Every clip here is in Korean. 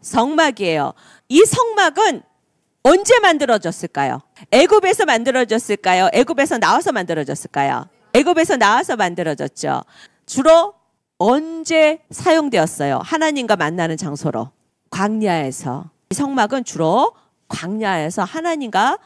성막이에요. 이 성막은 언제 만들어졌을까요? 애굽에서 만들어졌을까요? 애굽에서 나와서 만들어졌을까요? 애굽에서 나와서 만들어졌죠. 주로 언제 사용되었어요? 하나님과 만나는 장소로. 광야에서. 이 성막은 주로 광야에서 하나님과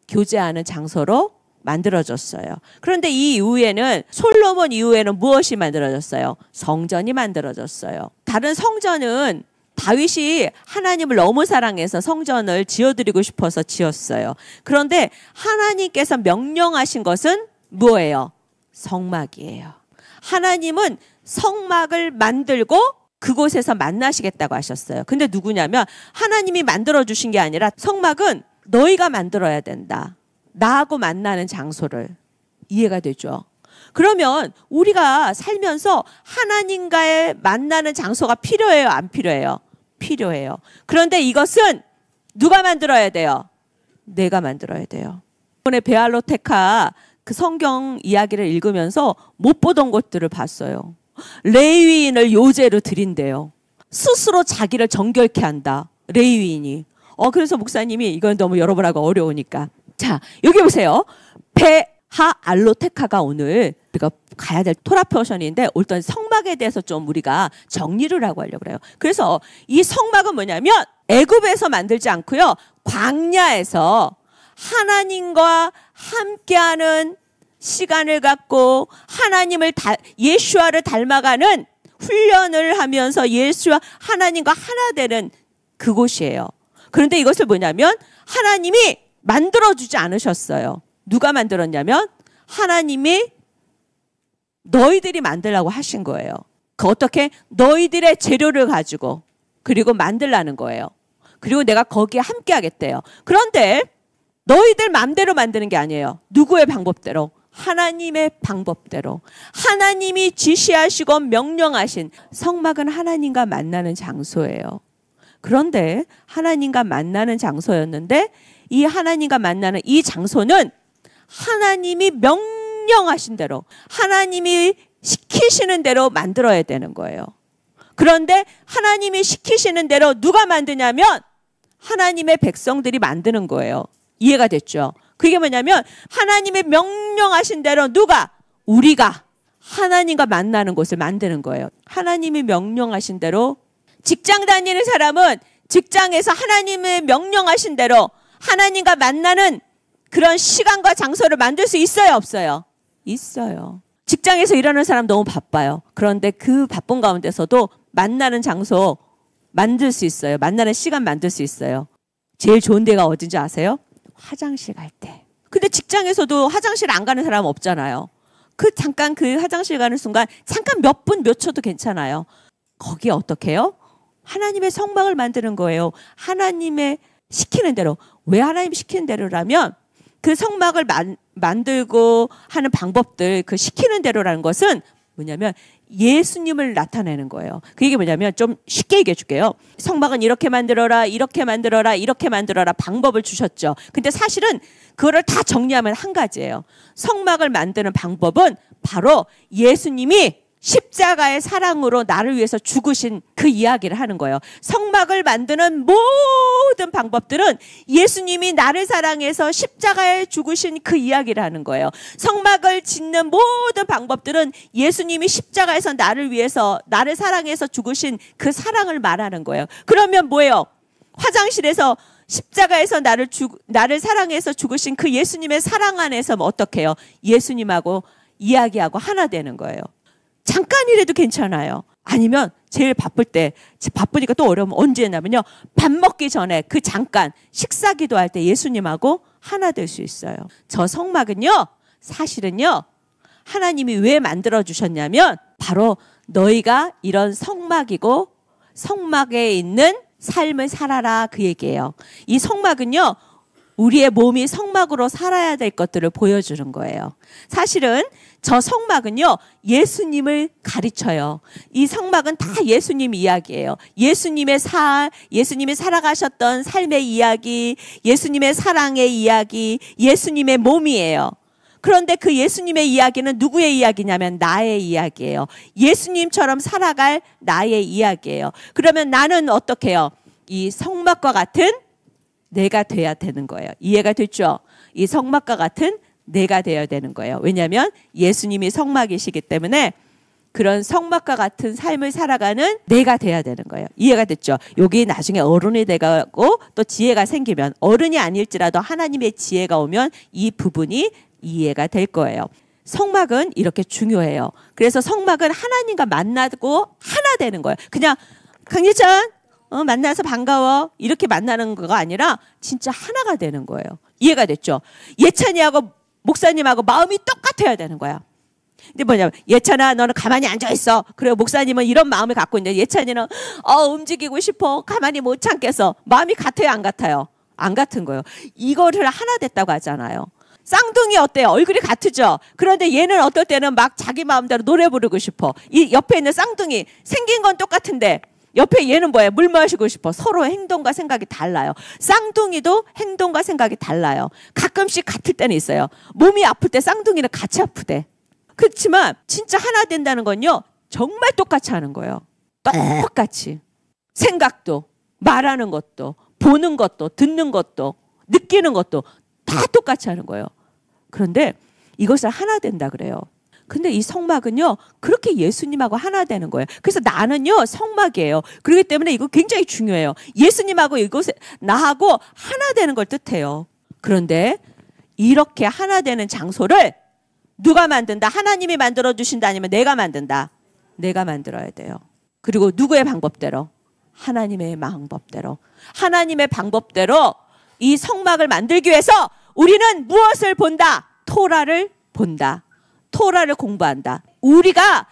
교제하는 장소로 만들어졌어요. 그런데 이 이후에는, 솔로몬 이후에는 무엇이 만들어졌어요? 성전이 만들어졌어요. 다른 성전은 다윗이 하나님을 너무 사랑해서 성전을 지어드리고 싶어서 지었어요. 그런데 하나님께서 명령하신 것은 뭐예요? 성막이에요. 하나님은 성막을 만들고 그곳에서 만나시겠다고 하셨어요. 근데 누구냐면 하나님이 만들어주신 게 아니라 성막은 너희가 만들어야 된다. 나하고 만나는 장소를. 이해가 되죠? 그러면 우리가 살면서 하나님과의 만나는 장소가 필요해요? 안 필요해요? 필요해요. 그런데 이것은 누가 만들어야 돼요? 내가 만들어야 돼요. 이번에 베알로테카 그 성경 이야기를 읽으면서 못 보던 것들을 봤어요. 레위인을 요제로 드린대요. 스스로 자기를 정결케 한다. 레위인이. 그래서 목사님이 이건 너무 여러분하고 어려우니까. 자, 여기 보세요. 베알로테카가 오늘 우리가 가야 될 토라 포션인데 어떤 성막에 대해서 좀 우리가 정리를 하고 하려고 그래요. 그래서 이 성막은 뭐냐면 애굽에서 만들지 않고요. 광야에서 하나님과 함께하는 시간을 갖고 하나님을 예수와를 닮아가는 훈련을 하면서 예수와 하나님과 하나 되는 그곳이에요. 그런데 이것을 뭐냐면 하나님이 만들어주지 않으셨어요. 누가 만들었냐면 하나님이 너희들이 만들라고 하신 거예요. 어떻게? 너희들의 재료를 가지고 그리고 만들라는 거예요. 그리고 내가 거기에 함께 하겠대요. 그런데 너희들 마음대로 만드는 게 아니에요. 누구의 방법대로? 하나님의 방법대로. 하나님이 지시하시고 명령하신 성막은 하나님과 만나는 장소예요. 그런데 하나님과 만나는 장소였는데 이 하나님과 만나는 이 장소는 하나님이 명령하신 대로 하나님이 시키시는 대로 만들어야 되는 거예요. 그런데 하나님이 시키시는 대로 누가 만드냐면 하나님의 백성들이 만드는 거예요. 이해가 됐죠? 그게 뭐냐면 하나님의 명령하신 대로 누가? 우리가 하나님과 만나는 곳을 만드는 거예요. 하나님이 명령하신 대로 직장 다니는 사람은 직장에서 하나님의 명령하신 대로 하나님과 만나는 그런 시간과 장소를 만들 수 있어요, 없어요? 있어요. 직장에서 일하는 사람 너무 바빠요. 그런데 그 바쁜 가운데서도 만나는 장소 만들 수 있어요. 만나는 시간 만들 수 있어요. 제일 좋은 데가 어딘지 아세요? 화장실 갈 때. 근데 직장에서도 화장실 안 가는 사람 없잖아요. 잠깐 그 화장실 가는 순간 잠깐 몇 분, 몇 초도 괜찮아요. 거기에 어떻게 해요? 하나님의 성막을 만드는 거예요. 하나님의 시키는 대로. 왜 하나님 시키는 대로라면 그 성막을 만들고 하는 방법들, 그 시키는 대로라는 것은 뭐냐면 예수님을 나타내는 거예요. 그 얘기 뭐냐면 좀 쉽게 얘기해 줄게요. 성막은 이렇게 만들어라, 이렇게 만들어라, 이렇게 만들어라 방법을 주셨죠. 근데 사실은 그거를 다 정리하면 한 가지예요. 성막을 만드는 방법은 바로 예수님이 십자가의 사랑으로 나를 위해서 죽으신 그 이야기를 하는 거예요. 성막을 만드는 모든 방법들은 예수님이 나를 사랑해서 십자가에 죽으신 그 이야기를 하는 거예요. 성막을 짓는 모든 방법들은 예수님이 십자가에서 나를 위해서, 나를 사랑해서 죽으신 그 사랑을 말하는 거예요. 그러면 뭐예요? 화장실에서 십자가에서 나를 사랑해서 죽으신 그 예수님의 사랑 안에서 어떻게 해요? 예수님하고 이야기하고 하나 되는 거예요. 잠깐이라도 괜찮아요. 아니면 제일 바쁠 때, 바쁘니까 또 어려우면 언제 했냐면요. 밥 먹기 전에 그 잠깐 식사 기도할 때 예수님하고 하나 될 수 있어요. 저 성막은요, 사실은요, 하나님이 왜 만들어주셨냐면 바로 너희가 이런 성막이고 성막에 있는 삶을 살아라 그 얘기예요. 이 성막은요, 우리의 몸이 성막으로 살아야 될 것들을 보여주는 거예요. 사실은 저 성막은요, 예수님을 가르쳐요. 이 성막은 다 예수님 이야기예요. 예수님이 살아가셨던 삶의 이야기, 예수님의 사랑의 이야기, 예수님의 몸이에요. 그런데 그 예수님의 이야기는 누구의 이야기냐면 나의 이야기예요. 예수님처럼 살아갈 나의 이야기예요. 그러면 나는 어떻게 해요? 이 성막과 같은 내가 돼야 되는 거예요. 이해가 됐죠? 이 성막과 같은 내가 되어야 되는 거예요. 왜냐하면 예수님이 성막이시기 때문에 그런 성막과 같은 삶을 살아가는 내가 돼야 되는 거예요. 이해가 됐죠? 여기 나중에 어른이 돼가고 또 지혜가 생기면, 어른이 아닐지라도 하나님의 지혜가 오면 이 부분이 이해가 될 거예요. 성막은 이렇게 중요해요. 그래서 성막은 하나님과 만나고 하나 되는 거예요. 그냥 강예찬 만나서 반가워 이렇게 만나는 거가 아니라 진짜 하나가 되는 거예요. 이해가 됐죠? 예찬이하고 목사님하고 마음이 똑같아야 되는 거야. 근데 뭐냐면 예찬아 너는 가만히 앉아있어. 그리고 목사님은 이런 마음을 갖고 있는데 예찬이는 움직이고 싶어. 가만히 못 참겠어. 마음이 같아요 안 같아요? 안 같은 거예요. 이거를 하나 됐다고 하잖아요. 쌍둥이 어때요? 얼굴이 같으죠? 그런데 얘는 어떨 때는 막 자기 마음대로 노래 부르고 싶어. 이 옆에 있는 쌍둥이 생긴 건 똑같은데 옆에 얘는 뭐예요? 물 마시고 싶어. 서로 행동과 생각이 달라요. 쌍둥이도 행동과 생각이 달라요. 가끔씩 같을 때는 있어요. 몸이 아플 때 쌍둥이는 같이 아프대. 그렇지만 진짜 하나 된다는 건요. 정말 똑같이 하는 거예요. 똑같이. 생각도, 말하는 것도, 보는 것도, 듣는 것도, 느끼는 것도 다 똑같이 하는 거예요. 그런데 이것을 하나 된다 그래요. 근데 이 성막은요. 그렇게 예수님하고 하나 되는 거예요. 그래서 나는요. 성막이에요. 그렇기 때문에 이거 굉장히 중요해요. 예수님하고 이곳에 나하고 하나 되는 걸 뜻해요. 그런데 이렇게 하나 되는 장소를 누가 만든다? 하나님이 만들어 주신다 아니면 내가 만든다? 내가 만들어야 돼요. 그리고 누구의 방법대로? 하나님의 방법대로. 하나님의 방법대로 이 성막을 만들기 위해서 우리는 무엇을 본다? 토라를 본다. 토라를 공부한다. 우리가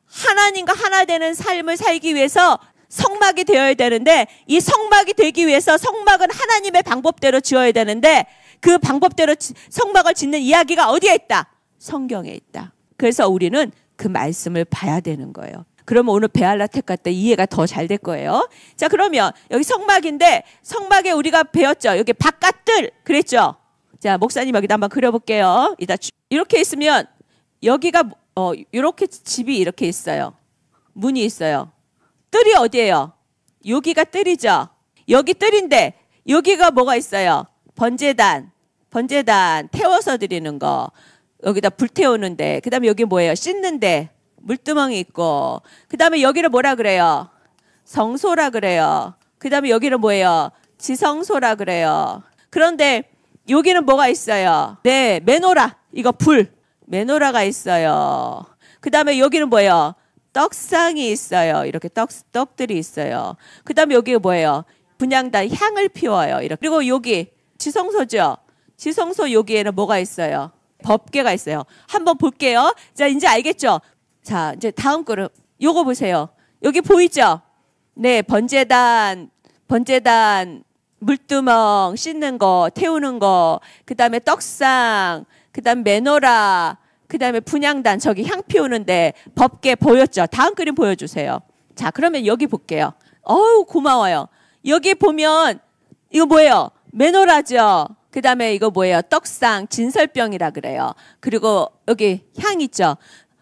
하나님과 하나 되는 삶을 살기 위해서 성막이 되어야 되는데 이 성막이 되기 위해서 성막은 하나님의 방법대로 지어야 되는데 그 방법대로 성막을 짓는 이야기가 어디에 있다? 성경에 있다. 그래서 우리는 그 말씀을 봐야 되는 거예요. 그러면 오늘 베알라텍가 때 이해가 더 잘 될 거예요. 자, 그러면 여기 성막인데 성막에 우리가 배웠죠. 여기 바깥들 그랬죠. 자, 목사님 여기다 한번 그려볼게요. 이렇게 있으면 여기가 이렇게 집이 이렇게 있어요. 문이 있어요. 뜰이 어디예요? 여기가 뜰이죠. 여기 뜰인데 여기가 뭐가 있어요? 번제단 태워서 드리는 거. 여기다 불 태우는데 그 다음에 여기 뭐예요? 씻는데 물두멍이 있고 그 다음에 여기를 뭐라 그래요? 성소라 그래요. 그 다음에 여기는 뭐예요? 지성소라 그래요. 그런데 여기는 뭐가 있어요? 네, 메노라. 이거 불. 메노라가 있어요. 그 다음에 여기는 뭐예요? 떡상이 있어요. 이렇게 떡들이 있어요. 그 다음에 여기 뭐예요? 분향단 향을 피워요. 이렇게. 그리고 여기 지성소죠. 지성소 여기에는 뭐가 있어요? 법궤가 있어요. 한번 볼게요. 자, 이제 알겠죠? 자, 이제 다음 거를 요거 보세요. 여기 보이죠? 네, 번제단, 물두멍 씻는 거, 태우는 거, 그 다음에 떡상, 그 다음 메노라, 그 다음에 분향단 저기 향 피우는데 법궤 보였죠? 다음 그림 보여주세요. 자, 그러면 여기 볼게요. 어우, 고마워요. 여기 보면 이거 뭐예요? 메노라죠? 그 다음에 이거 뭐예요? 떡상, 진설병이라 그래요. 그리고 여기 향 있죠?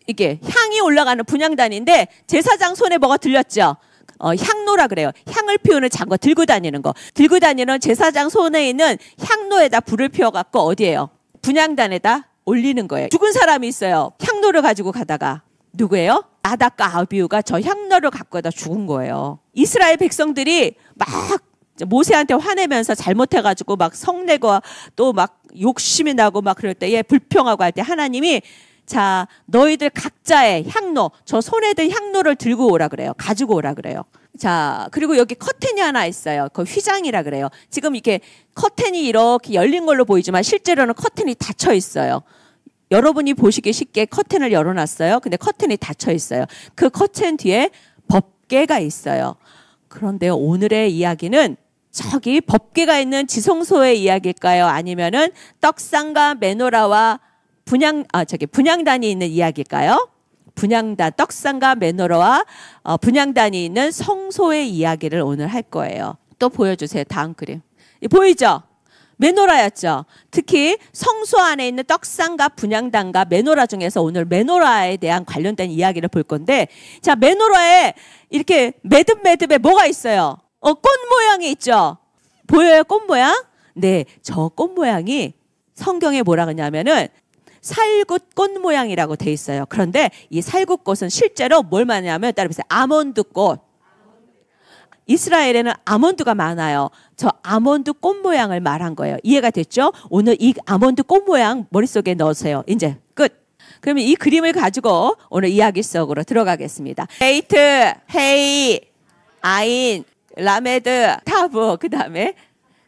이게 향이 올라가는 분향단인데 제사장 손에 뭐가 들렸죠? 향로라 그래요. 향을 피우는 장거 들고 다니는 거. 들고 다니는 제사장 손에 있는 향로에다 불을 피워갖고 어디에요? 분향단에다 올리는 거예요. 죽은 사람이 있어요. 향로를 가지고 가다가. 누구예요? 나답과 아비후가 저 향로를 갖고 가다 죽은 거예요. 이스라엘 백성들이 막 모세한테 화내면서 잘못해가지고 막 성내고 또 막 욕심이 나고 막 그럴 때 불평하고 할 때 하나님이 자, 너희들 각자의 향로, 저 손에 든 향로를 들고 오라 그래요. 가지고 오라 그래요. 자, 그리고 여기 커튼이 하나 있어요. 그 휘장이라 그래요. 지금 이렇게 커튼이 이렇게 열린 걸로 보이지만 실제로는 커튼이 닫혀 있어요. 여러분이 보시기 쉽게 커튼을 열어놨어요. 근데 커튼이 닫혀 있어요. 그 커튼 뒤에 법궤가 있어요. 그런데 오늘의 이야기는 저기 법궤가 있는 지성소의 이야기일까요? 아니면은 떡상과 메노라와 분향단이 있는 이야기일까요? 분향단, 떡상과 메노라와 분향단이 있는 성소의 이야기를 오늘 할 거예요. 또 보여주세요. 다음 그림. 보이죠? 메노라였죠. 특히 성소 안에 있는 떡상과 분향단과 메노라 중에서 오늘 메노라에 대한 관련된 이야기를 볼 건데, 자, 메노라에 이렇게 매듭에 뭐가 있어요? 꽃 모양이 있죠. 보여요, 꽃 모양? 네, 저 꽃 모양이 성경에 뭐라 그러냐면은 살굿 꽃 모양이라고 돼 있어요. 그런데 이 살굿 꽃은 실제로 뭘 말하냐면 따라보세요. 아몬드 꽃. 이스라엘에는 아몬드가 많아요. 저 아몬드 꽃 모양을 말한 거예요. 이해가 됐죠? 오늘 이 아몬드 꽃 모양 머릿속에 넣으세요. 이제 끝. 그러면 이 그림을 가지고 오늘 이야기 속으로 들어가겠습니다. 베이트, 헤이, 아인, 라메드, 타브, 그 다음에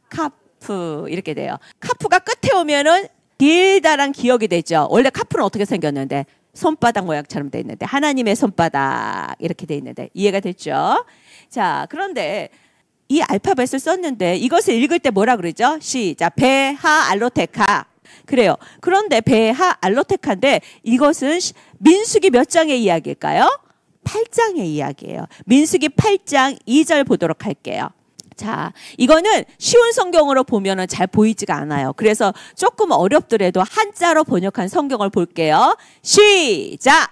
카프 이렇게 돼요. 카프가 끝에 오면은 길다란 기억이 되죠. 원래 카프는 어떻게 생겼는데 손바닥 모양처럼 돼 있는데 하나님의 손바닥 이렇게 돼 있는데 이해가 됐죠? 자, 그런데 이 알파벳을 썼는데 이것을 읽을 때 뭐라 그러죠? 시작. 베하 알로테카. 그래요. 그런데 베하 알로테카인데 이것은 민수기 몇 장의 이야기일까요? 8장의 이야기예요. 민수기 8장 2절 보도록 할게요. 자, 이거는 쉬운 성경으로 보면은 잘 보이지가 않아요. 그래서 조금 어렵더라도 한자로 번역한 성경을 볼게요. 시작!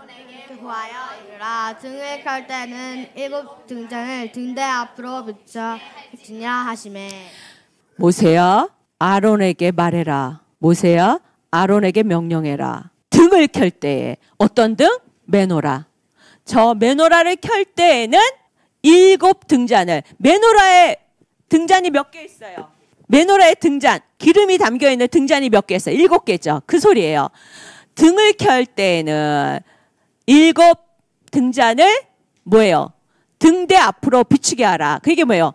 아론에게 구하여 이르라. 등을 켤 때는 7 등잔을 등대 앞으로 붙여 지니라 하시매. 모세야, 아론에게 말해라. 모세야, 아론에게 명령해라. 등을 켤 때에 어떤 등? 메노라. 저 메노라를 켤 때에는 7 등잔을, 메노라의 등잔이 몇 개 있어요? 메노라의 등잔, 기름이 담겨있는 등잔이 몇 개 있어요? 7개죠. 그 소리예요. 등을 켤 때에는 7 등잔을 뭐예요? 등대 앞으로 비추게 하라. 그게 뭐예요?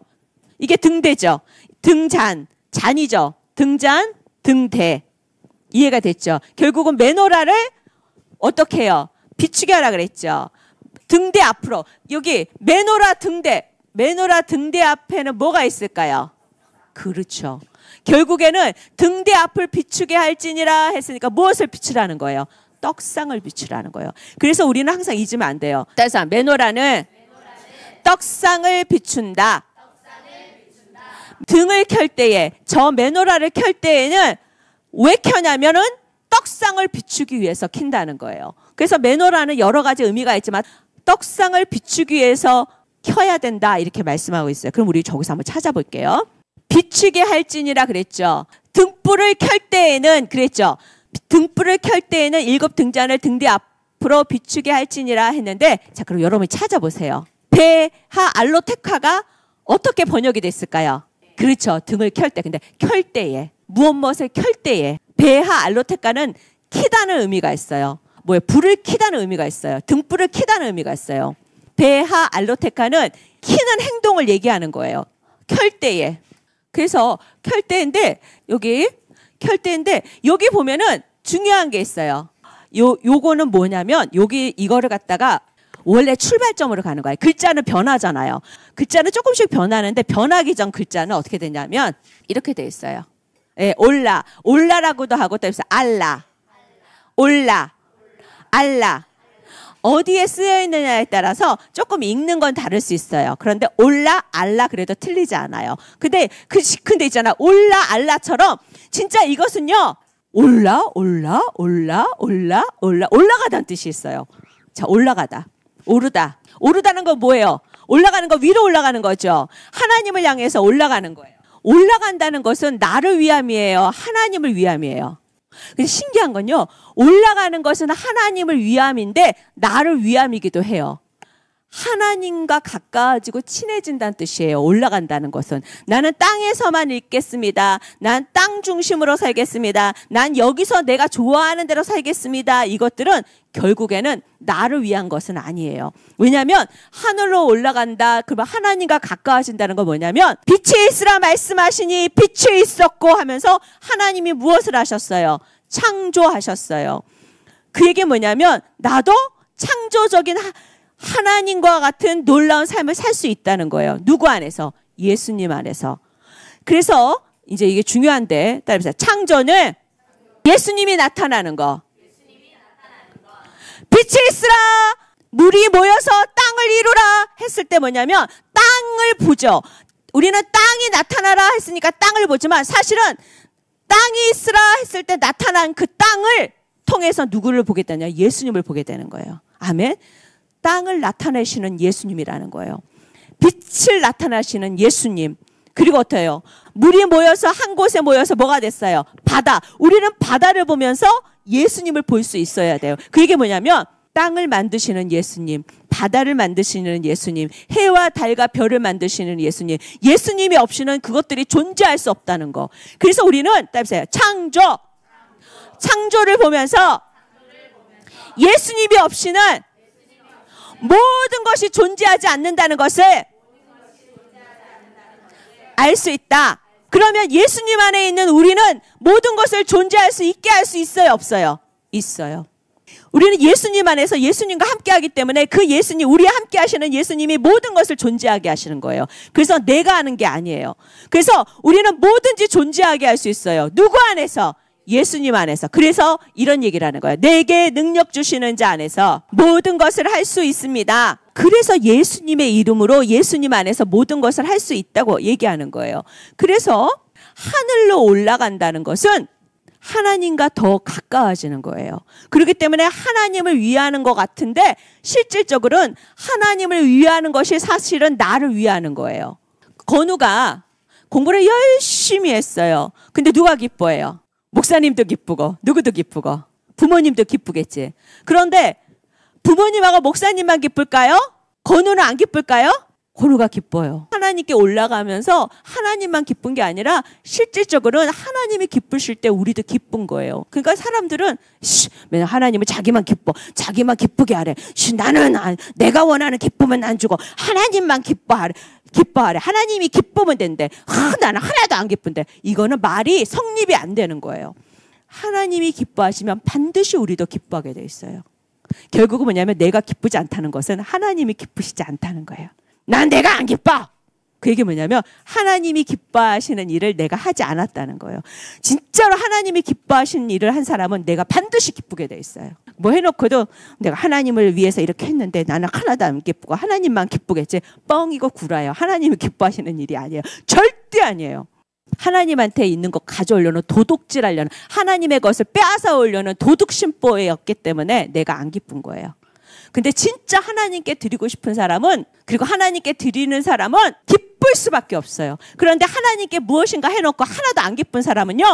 이게 등대죠. 등잔, 잔이죠. 등잔, 등대. 이해가 됐죠? 결국은 메노라를 어떻게 해요? 비추게 하라 그랬죠. 등대 앞으로. 여기 메노라 등대 앞에는 뭐가 있을까요? 그렇죠. 결국에는 등대 앞을 비추게 할지니라 했으니까 무엇을 비추라는 거예요? 떡상을 비추라는 거예요. 그래서 우리는 항상 잊으면 안 돼요. 따라서 메노라는 떡상을 비춘다. 등을 켤 때에, 저 메노라를 켤 때에는 왜 켜냐면은 떡상을 비추기 위해서 킨다는 거예요. 그래서 메노라는 여러 가지 의미가 있지만 떡상을 비추기 위해서 켜야 된다 이렇게 말씀하고 있어요. 그럼 우리 저기서 한번 찾아볼게요. 비추게 할지니라 그랬죠. 등불을 켤 때에는 그랬죠. 등불을 켤 때에는 7 등잔을 등대 앞으로 비추게 할지니라 했는데, 자, 그럼 여러분이 찾아보세요. 베하 알로테카가 어떻게 번역이 됐을까요? 그렇죠. 등을 켤 때. 근데 켤 때에, 무엇을 켤 때에, 베하 알로테카는 키다는 의미가 있어요. 뭐예요? 불을 키다는 의미가 있어요. 등불을 키다는 의미가 있어요. 베하 알로테카는 키는 행동을 얘기하는 거예요. 켤 때에. 그래서 켤 때인데 여기 켤 때인데 여기 보면은 중요한 게 있어요. 요거는 뭐냐면 여기 이거를 갖다가 원래 출발점으로 가는 거예요. 글자는 변하잖아요. 글자는 조금씩 변하는데 변하기 전 글자는 어떻게 되냐면 이렇게 돼 있어요. 예, 올라라고도 하고 또 있어요. 알라, 올라, 알라. 어디에 쓰여 있느냐에 따라서 조금 읽는 건 다를 수 있어요. 그런데 올라, 알라 그래도 틀리지 않아요. 근데 있잖아. 올라, 알라처럼 진짜 이것은요. 올라가다는 뜻이 있어요. 자, 올라가다. 오르다는 건 뭐예요? 올라가는 거, 위로 올라가는 거죠. 하나님을 향해서 올라가는 거예요. 올라간다는 것은 나를 위함이에요. 하나님을 위함이에요. 근데 신기한 건요. 올라가는 것은 하나님을 위함인데 나를 위함이기도 해요. 하나님과 가까워지고 친해진다는 뜻이에요. 올라간다는 것은. 나는 땅에서만 있겠습니다. 난 땅 중심으로 살겠습니다. 난 여기서 내가 좋아하는 대로 살겠습니다. 이것들은 결국에는 나를 위한 것은 아니에요. 왜냐하면 하늘로 올라간다. 그러면 하나님과 가까워진다는 건 뭐냐면 빛이 있으라 말씀하시니 빛이 있었고 하면서 하나님이 무엇을 하셨어요? 창조하셨어요. 그 얘기 뭐냐면 나도 창조적인 하나님과 같은 놀라운 삶을 살 수 있다는 거예요. 누구 안에서? 예수님 안에서. 그래서 이제 이게 중요한데 따라해보세요. 창조는 예수님이 나타나는 거. 빛이 있으라 물이 모여서 땅을 이루라 했을 때 뭐냐면 땅을 보죠. 우리는 땅이 나타나라 했으니까 땅을 보지만 사실은 땅이 있으라 했을 때 나타난 그 땅을 통해서 누구를 보게 되냐? 예수님을 보게 되는 거예요. 아멘. 땅을 나타내시는 예수님이라는 거예요. 빛을 나타나시는 예수님. 그리고 어때요? 물이 모여서 한 곳에 모여서 뭐가 됐어요? 바다. 우리는 바다를 보면서 예수님을 볼 수 있어야 돼요. 그게 뭐냐면 땅을 만드시는 예수님, 바다를 만드시는 예수님, 해와 달과 별을 만드시는 예수님. 예수님이 없이는 그것들이 존재할 수 없다는 거. 그래서 우리는 따라해보세요. 창조를 보면서 예수님이 없이는 모든 것이 존재하지 않는다는 것을 알 수 있다. 그러면 예수님 안에 있는 우리는 모든 것을 존재할 수 있게 할 수 있어요, 없어요? 있어요. 우리는 예수님 안에서 예수님과 함께 하기 때문에 그 예수님, 우리와 함께 하시는 예수님이 모든 것을 존재하게 하시는 거예요. 그래서 내가 하는 게 아니에요. 그래서 우리는 뭐든지 존재하게 할 수 있어요. 누구 안에서? 예수님 안에서. 그래서 이런 얘기를 하는 거예요. 내게 능력 주시는 자 안에서 모든 것을 할 수 있습니다. 그래서 예수님의 이름으로 예수님 안에서 모든 것을 할 수 있다고 얘기하는 거예요. 그래서 하늘로 올라간다는 것은 하나님과 더 가까워지는 거예요. 그렇기 때문에 하나님을 위하는 것 같은데 실질적으로는 하나님을 위하는 것이 사실은 나를 위하는 거예요. 건우가 공부를 열심히 했어요. 근데 누가 기뻐해요? 목사님도 기쁘고 누구도 기쁘고 부모님도 기쁘겠지. 그런데 부모님하고 목사님만 기쁠까요? 건우는 안 기쁠까요? 건우가 기뻐요. 하나님께 올라가면서 하나님만 기쁜 게 아니라 실질적으로는 하나님이 기쁘실 때 우리도 기쁜 거예요. 그러니까 사람들은 맨날 하나님은 자기만 기쁘게 하래. 나는 내가 원하는 기쁨은 안 주고 하나님만 기뻐하래. 하나님이 기쁘면 된대. 나는 하나도 안 기쁜데. 이거는 말이 성립이 안 되는 거예요. 하나님이 기뻐하시면 반드시 우리도 기뻐하게 돼 있어요. 결국은 뭐냐면 내가 기쁘지 않다는 것은 하나님이 기쁘시지 않다는 거예요. 난 내가 안 기뻐. 그 얘기 뭐냐면 하나님이 기뻐하시는 일을 내가 하지 않았다는 거예요. 진짜로 하나님이 기뻐하시는 일을 한 사람은 내가 반드시 기쁘게 돼 있어요. 뭐 해놓고도 내가 하나님을 위해서 이렇게 했는데 나는 하나도 안 기쁘고 하나님만 기쁘겠지. 뻥이고 구라예요. 하나님이 기뻐하시는 일이 아니에요. 절대 아니에요. 하나님한테 있는 거 가져오려는 도둑질하려는 하나님의 것을 빼앗아 오려는 도둑심보였기 때문에 내가 안 기쁜 거예요. 근데 진짜 하나님께 드리고 싶은 사람은, 그리고 하나님께 드리는 사람은 기쁠 수밖에 없어요. 그런데 하나님께 무엇인가 해놓고 하나도 안 기쁜 사람은요,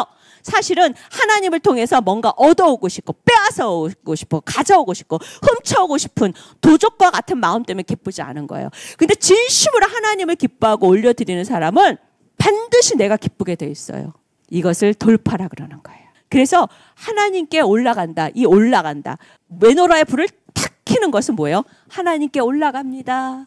사실은 하나님을 통해서 뭔가 얻어오고 싶고 빼앗아 오고 싶고 가져오고 싶고 훔쳐오고 싶은 도적과 같은 마음 때문에 기쁘지 않은 거예요. 근데 진심으로 하나님을 기뻐하고 올려드리는 사람은 반드시 내가 기쁘게 돼 있어요. 이것을 돌파라 그러는 거예요. 그래서 하나님께 올라간다. 이 올라간다. 메노라의 불을 탁 켜는 것은 뭐예요? 하나님께 올라갑니다.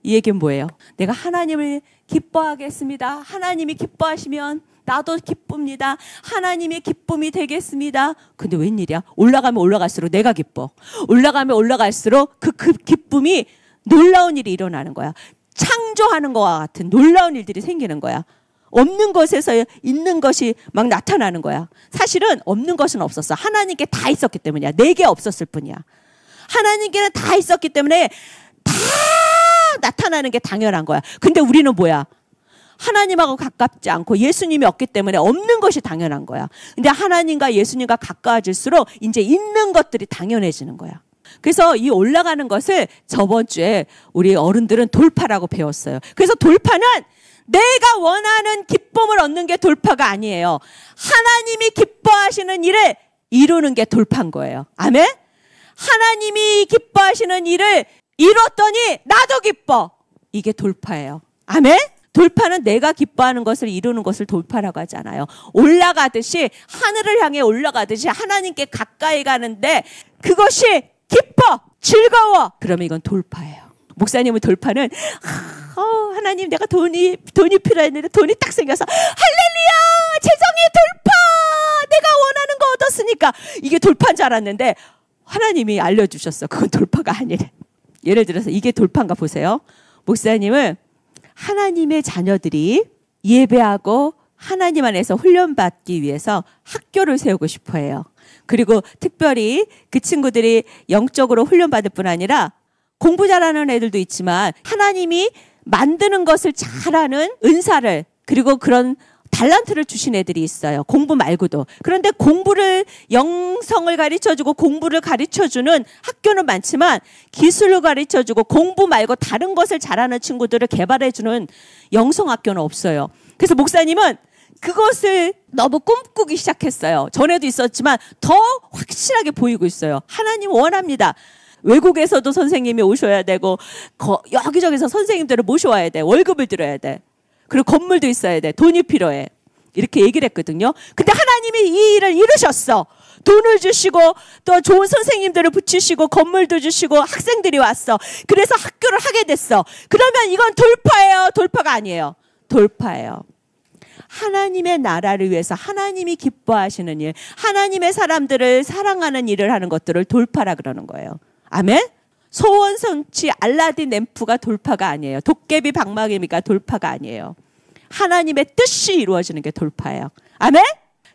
이 얘기는 뭐예요? 내가 하나님을 기뻐하겠습니다. 하나님이 기뻐하시면 나도 기쁩니다. 하나님의 기쁨이 되겠습니다. 근데 웬일이야? 올라가면 올라갈수록 내가 기뻐. 올라가면 올라갈수록 그 기쁨이 놀라운 일이 일어나는 거야. 창조하는 것과 같은 놀라운 일들이 생기는 거야. 없는 것에서 있는 것이 막 나타나는 거야. 사실은 없는 것은 없었어. 하나님께 다 있었기 때문이야. 내게 없었을 뿐이야. 하나님께는 다 있었기 때문에 다 나타나는 게 당연한 거야. 근데 우리는 뭐야? 하나님하고 가깝지 않고 예수님이 없기 때문에 없는 것이 당연한 거야. 근데 하나님과 예수님과 가까워질수록 이제 있는 것들이 당연해지는 거야. 그래서 이 올라가는 것을 저번 주에 우리 어른들은 돌파라고 배웠어요. 그래서 돌파는 내가 원하는 기쁨을 얻는 게 돌파가 아니에요. 하나님이 기뻐하시는 일을 이루는 게 돌파인 거예요. 아멘? 하나님이 기뻐하시는 일을 이뤘더니 나도 기뻐. 이게 돌파예요. 아멘? 돌파는 내가 기뻐하는 것을 이루는 것을 돌파라고 하지 않아요. 올라가듯이 하늘을 향해 올라가듯이 하나님께 가까이 가는데 그것이 기뻐, 즐거워. 그러면 이건 돌파예요. 목사님의 돌파는 하나님 내가 돈이 필요했는데 돈이 딱 생겨서 할렐루야 재정의 돌파 내가 원하는 거 얻었으니까 이게 돌파인 줄 알았는데 하나님이 알려주셨어. 그건 돌파가 아니래. 예를 들어서 이게 돌파인가 보세요. 목사님은 하나님의 자녀들이 예배하고 하나님 안에서 훈련받기 위해서 학교를 세우고 싶어 해요. 그리고 특별히 그 친구들이 영적으로 훈련받을 뿐 아니라 공부 잘하는 애들도 있지만 하나님이 만드는 것을 잘하는 은사를, 그리고 그런 달란트를 주신 애들이 있어요. 공부 말고도. 그런데 공부를, 영성을 가르쳐주고 공부를 가르쳐주는 학교는 많지만 기술을 가르쳐주고 공부 말고 다른 것을 잘하는 친구들을 개발해주는 영성학교는 없어요. 그래서 목사님은 그것을 너무 꿈꾸기 시작했어요. 전에도 있었지만 더 확실하게 보이고 있어요. 하나님 원합니다. 외국에서도 선생님이 오셔야 되고 여기저기서 선생님들을 모셔와야 돼. 월급을 들어야 돼. 그리고 건물도 있어야 돼. 돈이 필요해. 이렇게 얘기를 했거든요. 근데 하나님이 이 일을 이루셨어. 돈을 주시고 또 좋은 선생님들을 붙이시고 건물도 주시고 학생들이 왔어. 그래서 학교를 하게 됐어. 그러면 이건 돌파예요? 돌파가 아니에요. 돌파예요. 하나님의 나라를 위해서 하나님이 기뻐하시는 일, 하나님의 사람들을 사랑하는 일을 하는 것들을 돌파라 그러는 거예요. 아멘? 소원성취 알라딘 램프가 돌파가 아니에요. 도깨비 방망이가 돌파가 아니에요. 하나님의 뜻이 이루어지는 게 돌파예요. 아멘?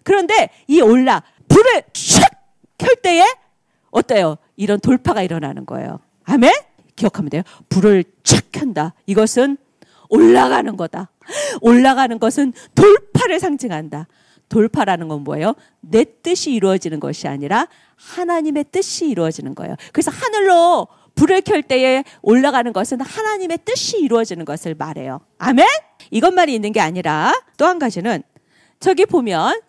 그런데 이 불을 촥 켤 때에 어때요? 이런 돌파가 일어나는 거예요. 아멘? 기억하면 돼요. 불을 촥 켠다. 이것은 올라가는 거다. 올라가는 것은 돌파를 상징한다. 돌파라는 건 뭐예요? 내 뜻이 이루어지는 것이 아니라 하나님의 뜻이 이루어지는 거예요. 그래서 하늘로 불을 켤 때에 올라가는 것은 하나님의 뜻이 이루어지는 것을 말해요. 아멘? 이것만이 있는 게 아니라 또 한 가지는 저기 보면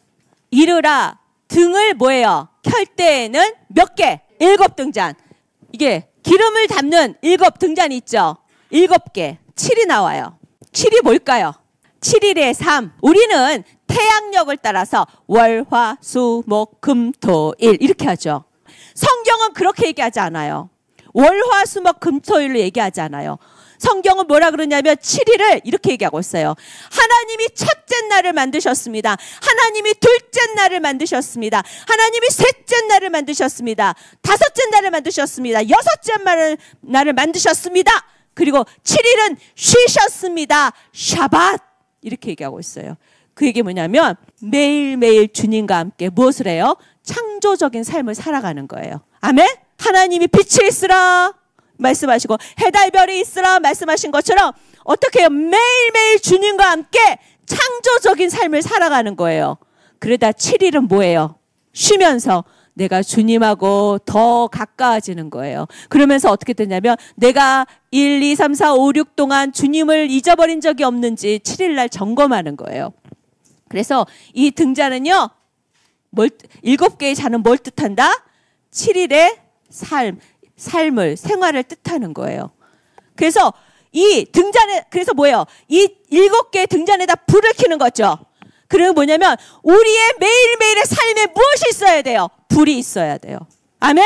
이르라 등을 뭐예요? 켤 때에는 몇 개? 7등잔. 이게 기름을 담는 7등잔이 있죠? 7개. 7이 나와요. 7이 뭘까요? 7일의 삶. 우리는 태양력을 따라서 월, 화, 수, 목, 금, 토, 일 이렇게 하죠. 성경은 그렇게 얘기하지 않아요. 월, 화, 수, 목, 금, 토, 일로 얘기하지 않아요. 성경은 뭐라 그러냐면 7일을 이렇게 얘기하고 있어요. 하나님이 첫째 날을 만드셨습니다. 하나님이 둘째 날을 만드셨습니다. 하나님이 셋째 날을 만드셨습니다. 다섯째 날을 만드셨습니다. 여섯째 날을 만드셨습니다. 그리고 7일은 쉬셨습니다. 샤밧 이렇게 얘기하고 있어요. 그 얘기 뭐냐면 매일매일 주님과 함께 무엇을 해요? 창조적인 삶을 살아가는 거예요. 아멘? 하나님이 빛이 있으라 말씀하시고 해달별이 있으라 말씀하신 것처럼 어떻게 해요? 매일매일 주님과 함께 창조적인 삶을 살아가는 거예요. 그러다 7일은 뭐예요? 쉬면서 내가 주님하고 더 가까워지는 거예요. 그러면서 어떻게 되냐면 내가 1, 2, 3, 4, 5, 6 동안 주님을 잊어버린 적이 없는지 7일날 점검하는 거예요. 그래서 이 등잔은요. 7개의 잔은 뭘 뜻한다? 7일의 삶을, 생활을 뜻하는 거예요. 그래서 이 등잔에, 그래서 뭐예요? 이 7개의 등잔에다 불을 켜는 거죠. 그리고 뭐냐면 우리의 매일매일의 삶에 무엇이 있어야 돼요? 불이 있어야 돼요. 아멘?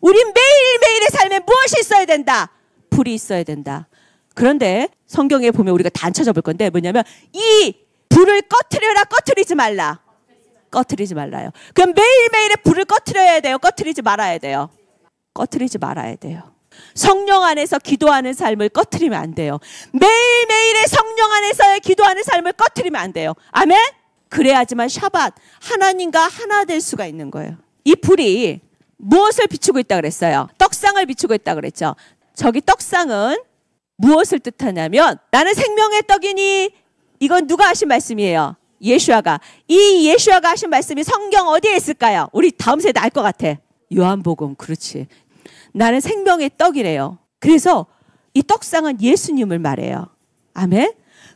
우리 매일매일의 삶에 무엇이 있어야 된다? 불이 있어야 된다. 그런데 성경에 보면 우리가 다 안 찾아볼 건데 뭐냐면 이 불을 꺼트려라 꺼트리지 말라. 꺼트리지 말라요. 그럼 매일매일의 불을 꺼트려야 돼요? 꺼트리지 말아야 돼요? 꺼트리지 말아야 돼요. 성령 안에서 기도하는 삶을 꺼트리면 안 돼요. 매일매일의 성령 안에서의 기도하는 삶을 꺼트리면 안 돼요. 아멘? 그래야지만 샤밧 하나님과 하나 될 수가 있는 거예요. 이 불이 무엇을 비추고 있다 그랬어요? 떡상을 비추고 있다 그랬죠. 저기 떡상은 무엇을 뜻하냐면 나는 생명의 떡이니 이건 누가 하신 말씀이에요? 예수아가. 이 예수아가 하신 말씀이 성경 어디에 있을까요? 우리 다음 세대 알 것 같아. 요한복음. 그렇지. 나는 생명의 떡이래요. 그래서 이 떡상은 예수님을 말해요. 아멘?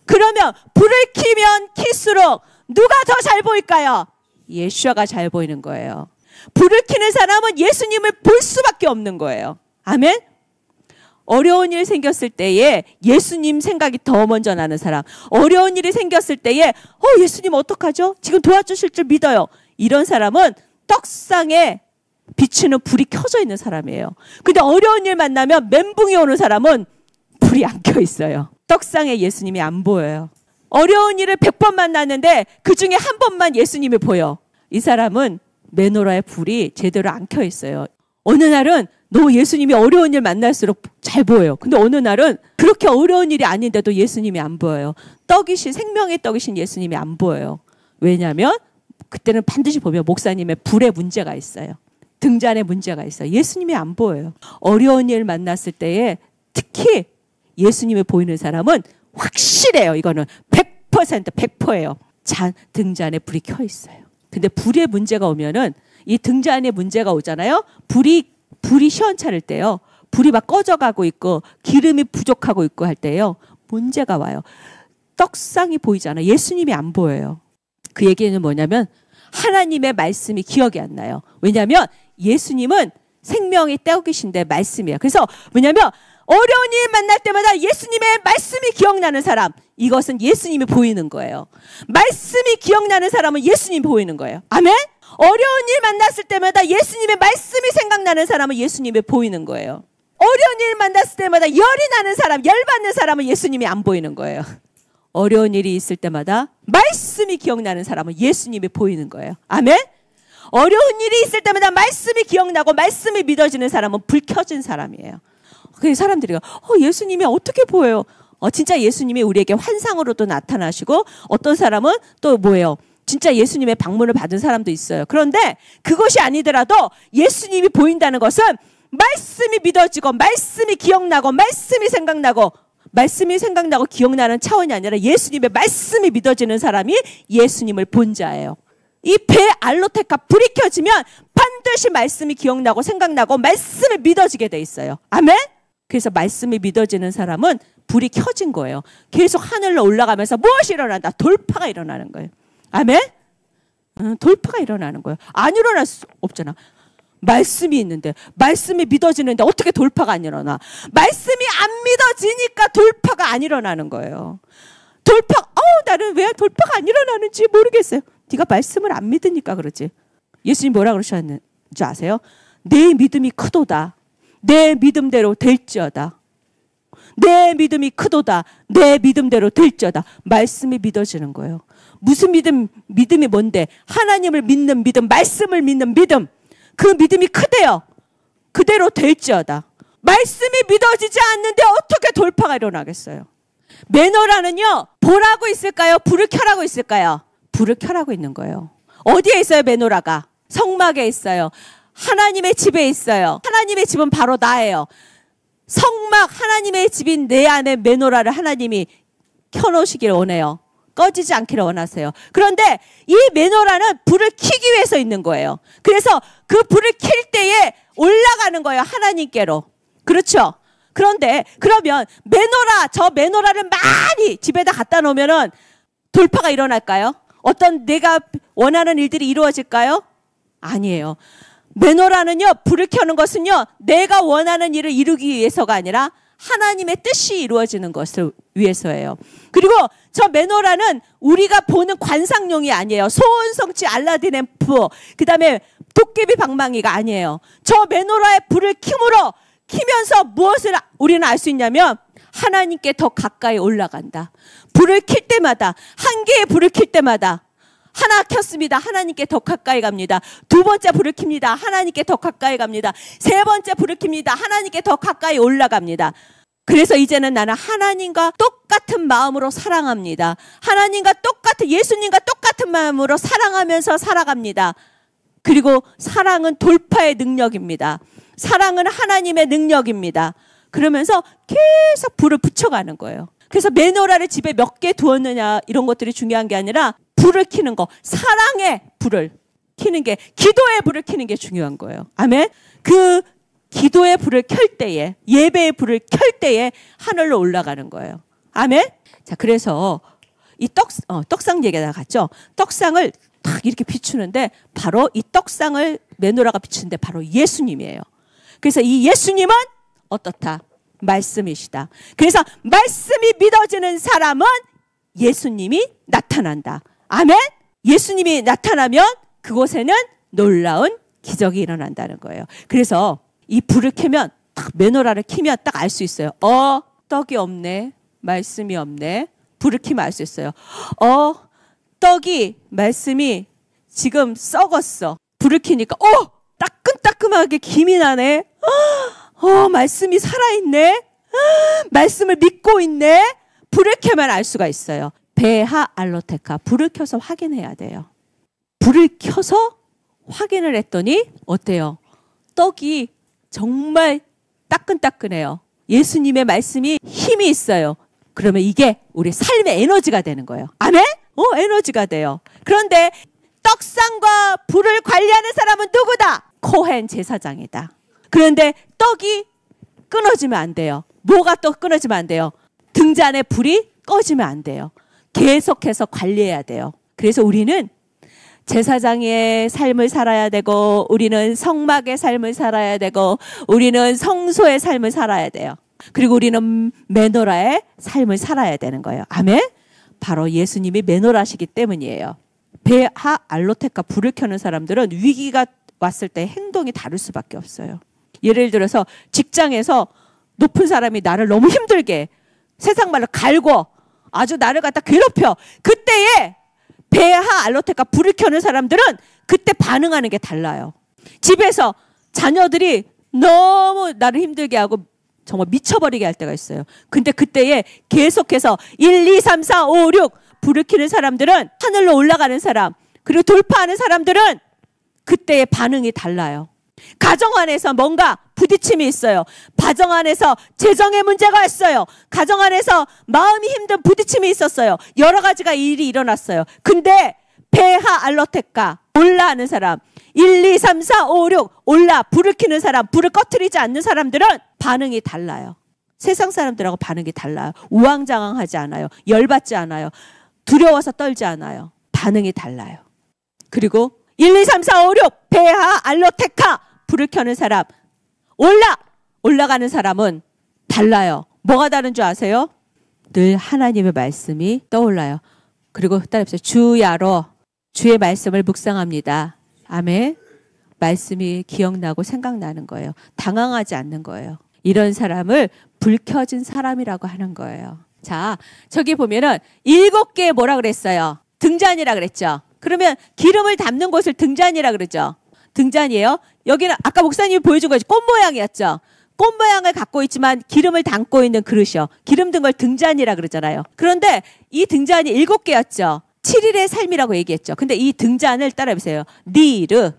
그러면 불을 켜면 켤수록 누가 더 잘 보일까요? 예수아가 잘 보이는 거예요. 불을 켜는 사람은 예수님을 볼 수밖에 없는 거예요. 아멘? 어려운 일 생겼을 때에 예수님 생각이 더 먼저 나는 사람. 어려운 일이 생겼을 때에 예수님 어떡하죠? 지금 도와주실 줄 믿어요. 이런 사람은 떡상에 비추는 불이 켜져 있는 사람이에요. 근데 어려운 일 만나면 멘붕이 오는 사람은 불이 안 켜 있어요. 떡상에 예수님이 안 보여요. 어려운 일을 100번 만났는데 그중에 한 번만 예수님이 보여. 이 사람은 메노라의 불이 제대로 안 켜 있어요. 어느 날은 너무 예수님이 어려운 일 만날수록 잘 보여요. 근데 어느 날은 그렇게 어려운 일이 아닌데도 예수님이 안 보여요. 생명의 떡이신 예수님이 안 보여요. 왜냐하면 그때는 반드시 보면 목사님의 불에 문제가 있어요. 등잔에 문제가 있어요. 예수님이 안 보여요. 어려운 일 만났을 때에 특히 예수님이 보이는 사람은 확실해요. 이거는 100% 100%예요. 등잔에 불이 켜 있어요. 근데 불에 문제가 오면은 이 등잔에 문제가 오잖아요. 불이 시원찮을 때요. 불이 막 꺼져가고 있고 기름이 부족하고 있고 할 때요. 문제가 와요. 떡상이 보이잖아요. 예수님이 안 보여요. 그 얘기는 뭐냐면 하나님의 말씀이 기억이 안 나요. 왜냐하면 예수님은 생명이 떡이신데 말씀이에요. 그래서 뭐냐면 어려운 일 만날 때마다 예수님의 말씀이 기억나는 사람, 이것은 예수님이 보이는 거예요. 말씀이 기억나는 사람은 예수님이 보이는 거예요. 아멘? 어려운 일 만났을 때마다 예수님의 말씀이 생각나는 사람은 예수님이 보이는 거예요. 어려운 일 만났을 때마다 열이 나는 사람, 열받는 사람은 예수님이 안 보이는 거예요. 어려운 일이 있을 때마다 말씀이 기억나는 사람은 예수님이 보이는 거예요. 아멘? 어려운 일이 있을 때마다 말씀이 기억나고 말씀이 믿어지는 사람은 불 켜진 사람이에요. 그 사람들이 예수님이 어떻게 보여요? 진짜 예수님이 우리에게 환상으로도 나타나시고 어떤 사람은 또 뭐예요? 진짜 예수님의 방문을 받은 사람도 있어요. 그런데 그것이 아니더라도 예수님이 보인다는 것은 말씀이 믿어지고 말씀이 기억나고 말씀이 생각나고 기억나는 차원이 아니라 예수님의 말씀이 믿어지는 사람이 예수님을 본 자예요. 이 배 알로테카 불이 켜지면 반드시 말씀이 기억나고 생각나고 말씀이 믿어지게 돼 있어요. 아멘? 그래서 말씀이 믿어지는 사람은 불이 켜진 거예요. 계속 하늘로 올라가면서 무엇이 일어난다? 돌파가 일어나는 거예요. 아멘? 돌파가 일어나는 거예요. 안 일어날 수 없잖아. 말씀이 있는데, 말씀이 믿어지는데 어떻게 돌파가 안 일어나? 말씀이 안 믿어지니까 돌파가 안 일어나는 거예요. 나는 왜 돌파가 안 일어나는지 모르겠어요. 네가 말씀을 안 믿으니까 그러지. 예수님 뭐라 그러셨는지 아세요? 내 믿음이 크도다. 내 믿음대로 될지어다. 내 믿음이 크도다. 내 믿음대로 될지어다. 말씀이 믿어지는 거예요. 무슨 믿음이 뭔데? 하나님을 믿는 믿음, 말씀을 믿는 믿음. 그 믿음이 크대요. 그대로 될지어다. 말씀이 믿어지지 않는데 어떻게 돌파가 일어나겠어요? 매너라는요, 보라고 있을까요? 불을 켜라고 있을까요? 불을 켜라고 있는 거예요. 어디에 있어요, 매너라가? 성막에 있어요. 하나님의 집에 있어요. 하나님의 집은 바로 나예요. 성막, 하나님의 집인 내 안에 매너라를 하나님이 켜놓으시길 원해요. 꺼지지 않기를 원하세요. 그런데 이 매너라는 불을 켜기 위해서 있는 거예요. 그래서 그 불을 켤 때에 올라가는 거예요. 하나님께로. 그렇죠? 그런데 그러면 저 매너라를 많이 집에다 갖다 놓으면은 돌파가 일어날까요? 어떤 내가 원하는 일들이 이루어질까요? 아니에요. 매너라는요, 불을 켜는 것은요, 내가 원하는 일을 이루기 위해서가 아니라 하나님의 뜻이 이루어지는 것을 위해서예요. 그리고 저 매너라는 우리가 보는 관상용이 아니에요. 소원성취 알라딘 앰프, 그 다음에 도깨비 방망이가 아니에요. 저 매너라의 불을 키면서 무엇을 우리는 알 수 있냐면 하나님께 더 가까이 올라간다. 불을 켤 때마다, 한 개의 불을 켤 때마다 하나 켰습니다. 하나님께 더 가까이 갑니다. 두 번째 불을 켭니다. 하나님께 더 가까이 갑니다. 세 번째 불을 켭니다. 하나님께 더 가까이 올라갑니다. 그래서 이제는 나는 하나님과 똑같은 마음으로 사랑합니다. 예수님과 똑같은 마음으로 사랑하면서 살아갑니다. 그리고 사랑은 돌파의 능력입니다. 사랑은 하나님의 능력입니다. 그러면서 계속 불을 붙여가는 거예요. 그래서 메노라를 집에 몇 개 두었느냐 이런 것들이 중요한 게 아니라 불을 켜는 거, 사랑의 불을 켜는 게, 기도의 불을 켜는 게 중요한 거예요. 아멘. 그 기도의 불을 켤 때에, 예배의 불을 켤 때에 하늘로 올라가는 거예요. 아멘. 자, 그래서 이 떡상 얘기가 갔죠. 떡상을 딱 이렇게 비추는데 바로 이 떡상을 메노라가 비추는데 바로 예수님이에요. 그래서 이 예수님은 어떻다? 말씀이시다. 그래서 말씀이 믿어지는 사람은 예수님이 나타난다. 아멘. 예수님이 나타나면 그곳에는 놀라운 기적이 일어난다는 거예요. 그래서 이 불을 켜면 딱 메노라를 켜면 딱 알 수 있어요. 떡이 없네. 말씀이 없네. 불을 켜면 알 수 있어요. 떡이, 말씀이 지금 썩었어. 불을 켜니까 따끔따끔하게 김이 나네. 말씀이 살아있네. 말씀을 믿고 있네. 불을 켜면 알 수가 있어요. 베하 알로테카, 불을 켜서 확인해야 돼요. 불을 켜서 확인을 했더니 어때요? 떡이 정말 따끈따끈해요. 예수님의 말씀이 힘이 있어요. 그러면 이게 우리 삶의 에너지가 되는 거예요. 아멘? 에너지가 돼요. 그런데 떡상과 불을 관리하는 사람은 누구다? 코헨 제사장이다. 그런데 떡이 끊어지면 안 돼요. 뭐가 또 끊어지면 안 돼요? 등잔에 불이 꺼지면 안 돼요. 계속해서 관리해야 돼요. 그래서 우리는 제사장의 삶을 살아야 되고, 우리는 성막의 삶을 살아야 되고, 우리는 성소의 삶을 살아야 돼요. 그리고 우리는 메노라의 삶을 살아야 되는 거예요. 아멘? 바로 예수님이 메노라시기 때문이에요. 베하 알로테카 불을 켜는 사람들은 위기가 왔을 때 행동이 다를 수밖에 없어요. 예를 들어서 직장에서 높은 사람이 나를 너무 힘들게 세상 말로 갈고 아주 나를 갖다 괴롭혀. 그때에 베하 알로테카 불을 켜는 사람들은 그때 반응하는 게 달라요. 집에서 자녀들이 너무 나를 힘들게 하고 정말 미쳐버리게 할 때가 있어요. 근데 그때에 계속해서 1, 2, 3, 4, 5, 6 불을 켜는 사람들은, 하늘로 올라가는 사람, 그리고 돌파하는 사람들은 그때의 반응이 달라요. 가정 안에서 뭔가 부딪힘이 있어요. 가정 안에서 재정의 문제가 있어요. 가정 안에서 마음이 힘든 부딪힘이 있었어요. 여러 가지가 일이 일어났어요. 근데 베하 알로테카 올라하는 사람, 1, 2, 3, 4, 5, 6 올라 불을 켜는 사람, 불을 꺼트리지 않는 사람들은 반응이 달라요. 세상 사람들하고 반응이 달라요. 우왕좌왕하지 않아요. 열받지 않아요. 두려워서 떨지 않아요. 반응이 달라요. 그리고 1, 2, 3, 4, 5, 6 베하 알로테카 불을 켜는 사람, 올라가는 사람은 달라요. 뭐가 다른 줄 아세요? 늘 하나님의 말씀이 떠올라요. 그리고 따라해보세요. 주야로 주의 말씀을 묵상합니다. 아멘. 말씀이 기억나고 생각나는 거예요. 당황하지 않는 거예요. 이런 사람을 불 켜진 사람이라고 하는 거예요. 자, 저기 보면은 7개의 뭐라 그랬어요? 등잔이라 그랬죠. 그러면 기름을 담는 곳을 등잔이라 그러죠. 등잔이에요. 여기는 아까 목사님이 보여준 거지. 꽃 모양이었죠. 꽃 모양을 갖고 있지만 기름을 담고 있는 그릇이요. 기름 든 걸 등잔이라 그러잖아요. 그런데 이 등잔이 7개였죠. 7일의 삶이라고 얘기했죠. 근데 이 등잔을 따라해보세요. 니르.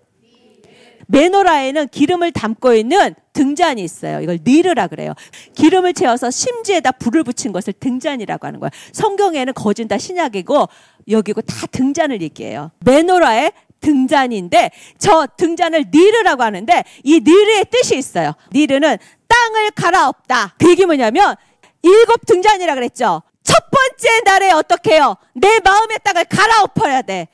메노라에는 기름을 담고 있는 등잔이 있어요. 이걸 니르라 그래요. 기름을 채워서 심지에다 불을 붙인 것을 등잔이라고 하는 거예요. 성경에는 거진 다 신약이고 여기고 다 등잔을 얘기해요. 메노라의 등잔인데 저 등잔을 니르라고 하는데 이 니르의 뜻이 있어요. 니르는 땅을 갈아엎다. 그 얘기 뭐냐면 7 등잔이라 그랬죠. 첫 번째 날에 어떻게 해요? 내 마음의 땅을 갈아엎어야 돼.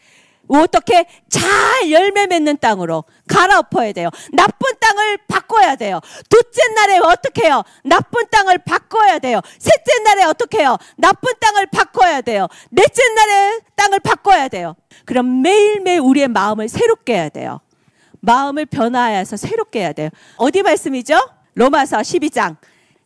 어떻게? 잘 열매 맺는 땅으로 갈아엎어야 돼요. 나쁜 땅을 바꿔야 돼요. 둘째 날에 어떻게 해요? 나쁜 땅을 바꿔야 돼요. 셋째 날에 어떻게 해요? 나쁜 땅을 바꿔야 돼요. 넷째 날에 땅을 바꿔야 돼요. 그럼 매일매일 우리의 마음을 새롭게 해야 돼요. 마음을 변화해서 새롭게 해야 돼요. 어디 말씀이죠? 로마서 12장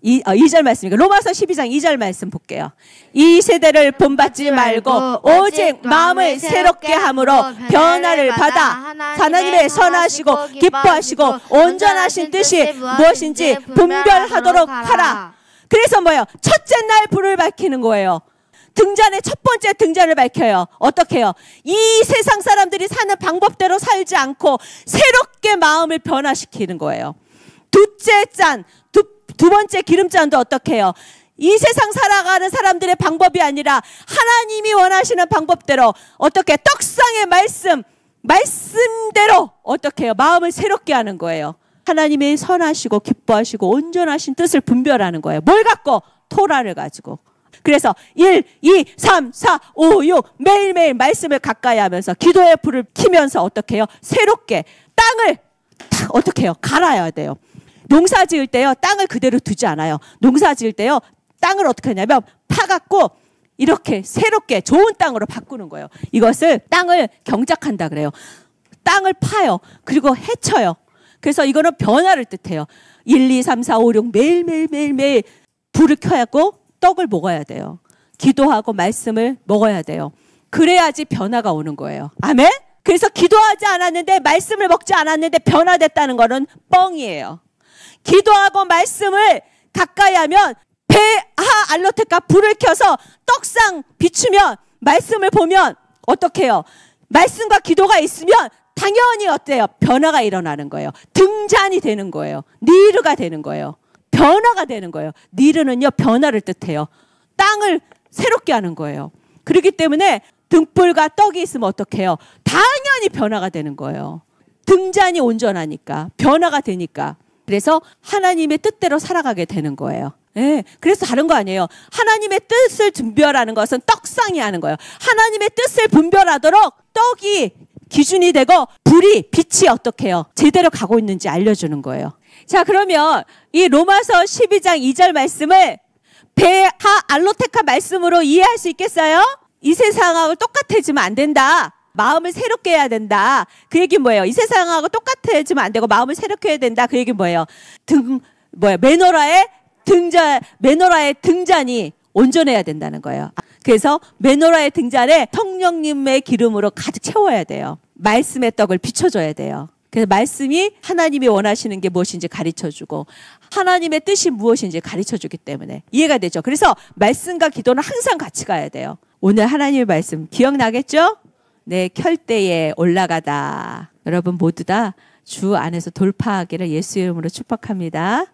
2절 말씀이니까 로마서 12장 2절 말씀 볼게요. 이 세대를 본받지 말고 오직 마음을 새롭게 함으로 변화를 받아 하나님의 선하시고 기뻐하시고 온전하신 뜻이 무엇인지 분별하도록 하라. 그래서 뭐예요? 첫째 날 불을 밝히는 거예요. 등잔에 첫 번째 등잔을 밝혀요. 어떻게 해요? 이 세상 사람들이 사는 방법대로 살지 않고 새롭게 마음을 변화시키는 거예요. 둘째 잔, 두 번째 기름잔도 어떻게 해요? 이 세상 살아가는 사람들의 방법이 아니라 하나님이 원하시는 방법대로 어떻게 떡상의 말씀대로 어떻게 해요? 마음을 새롭게 하는 거예요. 하나님의 선하시고 기뻐하시고 온전하신 뜻을 분별하는 거예요. 뭘 갖고? 토라를 가지고. 그래서 1, 2, 3, 4, 5, 6 매일매일 말씀을 가까이 하면서 기도의 불을 켜면서 어떻게 해요? 새롭게 땅을 딱 어떻게 해요? 갈아야 돼요. 농사 지을 때요, 땅을 그대로 두지 않아요. 농사 지을 때요, 땅을 어떻게 하냐면 파갖고 이렇게 새롭게 좋은 땅으로 바꾸는 거예요. 이것을 땅을 경작한다 그래요. 땅을 파요. 그리고 해쳐요. 그래서 이거는 변화를 뜻해요. 1, 2, 3, 4, 5, 6 매일 불을 켜고 떡을 먹어야 돼요. 기도하고 말씀을 먹어야 돼요. 그래야지 변화가 오는 거예요. 아멘? 그래서 기도하지 않았는데 말씀을 먹지 않았는데 변화됐다는 거는 뻥이에요. 기도하고 말씀을 가까이 하면 베하 알로테카 불을 켜서 떡상 비추면 말씀을 보면 어떻게 해요? 말씀과 기도가 있으면 당연히 어때요? 변화가 일어나는 거예요. 등잔이 되는 거예요. 니르가 되는 거예요. 변화가 되는 거예요. 니르는요 변화를 뜻해요. 땅을 새롭게 하는 거예요. 그렇기 때문에 등불과 떡이 있으면 어떡해요? 당연히 변화가 되는 거예요. 등잔이 온전하니까, 변화가 되니까. 그래서 하나님의 뜻대로 살아가게 되는 거예요. 예, 그래서 다른 거 아니에요. 하나님의 뜻을 분별하는 것은 떡상이 하는 거예요. 하나님의 뜻을 분별하도록 떡이 기준이 되고 빛이 어떻게 해요? 제대로 가고 있는지 알려주는 거예요. 자, 그러면 이 로마서 12장 2절 말씀을 베하 알로테카 말씀으로 이해할 수 있겠어요? 이 세상하고 똑같아지면 안 된다. 마음을 새롭게 해야 된다. 그 얘기는 뭐예요? 이 세상하고 똑같아지면 안 되고 마음을 새롭게 해야 된다. 그 얘기는 뭐예요? 메노라의 등잔이 온전해야 된다는 거예요. 그래서 메노라의 등잔에 성령님의 기름으로 가득 채워야 돼요. 말씀의 떡을 비춰줘야 돼요. 그래서 말씀이 하나님이 원하시는 게 무엇인지 가르쳐주고 하나님의 뜻이 무엇인지 가르쳐주기 때문에 이해가 되죠. 그래서 말씀과 기도는 항상 같이 가야 돼요. 오늘 하나님의 말씀 기억나겠죠? 네, 켤때에 올라가다. 여러분 모두 다 주 안에서 돌파하기를 예수 이름으로 축복합니다.